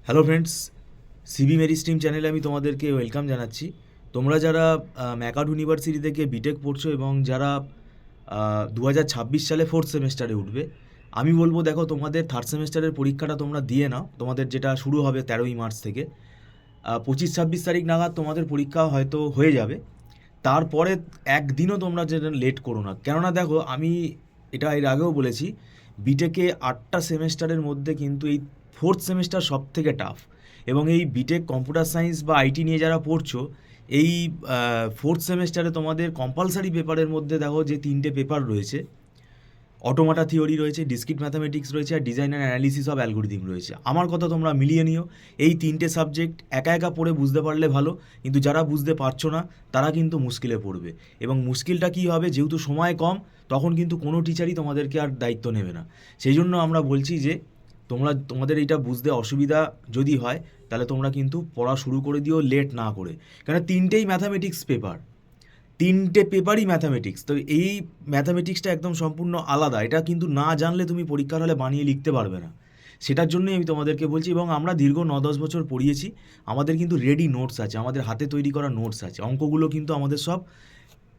Hello friends, সিবি মেরি stream চ্যানেলে আমি তোমাদেরকে ওয়েলকাম জানাচ্ছি। তোমরা যারা ম্যাকার্ড ইউনিভার্সিটি থেকে বিটেক পড়ছো এবং যারা 2026 সালে ফোর্থ সেমেস্টারে উঠবে, আমি বলবো দেখো তোমাদের থার্ড সেমেস্টারের পরীক্ষাটা তোমরা দিয়ে নাও। তোমাদের যেটা শুরু হবে 13ই মার্চ থেকে 25-26 তারিখ নাগাদ তোমাদের পরীক্ষা হয়তো হয়ে যাবে। তারপরে একদিনও তোমরা যেটা লেট করো না, কেননা দেখো আমি এটা এর আগেও বলেছি, বিটেকে 8টা সেমেস্টারের মধ্যে কিন্তু এই ফোর্থ সেমেস্টার সব থেকে টাফ। এবং এই বিটেক কম্পিউটার সায়েন্স বা আইটি নিয়ে যারা পড়ছো, এই ফোর্থ সেমেস্টারে তোমাদের কম্পালসারি পেপারের মধ্যে দেখো যে 3টে পেপার রয়েছে, অটোমাটা থিওরি রয়েছে, ডিসক্রিট ম্যাথামেটিক্স রয়েছে, আর design and analysis of algorithm রয়েছে। আমার কথা তোমরা মিলিয়ে নিও। এই 3টে সাবজেক্ট একা একা পড়ে বুঝতে পারলে ভালো, কিন্তু যারা বুঝতে পারছো না তারা কিন্তু মুশকিলে পড়বে। এবং মুশকিলটা কী হবে, যেহেতু সময় কম, তখন কিন্তু কোনো টিচারই তোমাদেরকে আর দায়িত্ব নেবে না। সেই জন্য আমরা বলছি যে তোমাদের এইটা বুঝতে অসুবিধা যদি হয়, তাহলে তোমরা কিন্তু পড়া শুরু করে দিও লেট না করে। কেন, 3টেই ম্যাথামেটিক্স পেপার, 3টে পেপারই ম্যাথামেটিক্স। তো এই ম্যাথামেটিক্সটা একদম সম্পূর্ণ আলাদা। এটা কিন্তু না জানলে তুমি পরীক্ষার হলে বানিয়ে লিখতে পারবে না। সেটার জন্যই আমি তোমাদেরকে বলছি। এবং আমরা দীর্ঘ 9-10 বছর পড়িয়েছি, আমাদের কিন্তু রেডি নোটস আছে, আমাদের হাতে তৈরি করা নোটস আছে। অঙ্কগুলো কিন্তু আমাদের সব,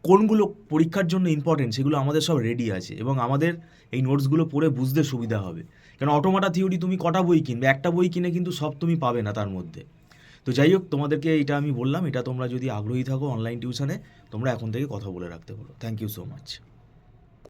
কোনগুলো পরীক্ষার জন্য ইম্পর্টেন্ট সেগুলো আমাদের সব রেডি আছে, এবং আমাদের এই নোটসগুলো পড়ে বুঝতে সুবিধা হবে। কারণ অটোমাটা থিওরি তুমি কটা বই কিনবে, একটা বই কিনে কিন্তু সব তুমি পাবে না তার মধ্যে। তো যাই হোক, তোমাদেরকে এটা আমি বললাম, এটা তোমরা যদি আগ্রহী থাকো অনলাইন টিউশনে, তোমরা এখন থেকে কথা বলে রাখতে পারো। Thank you so much.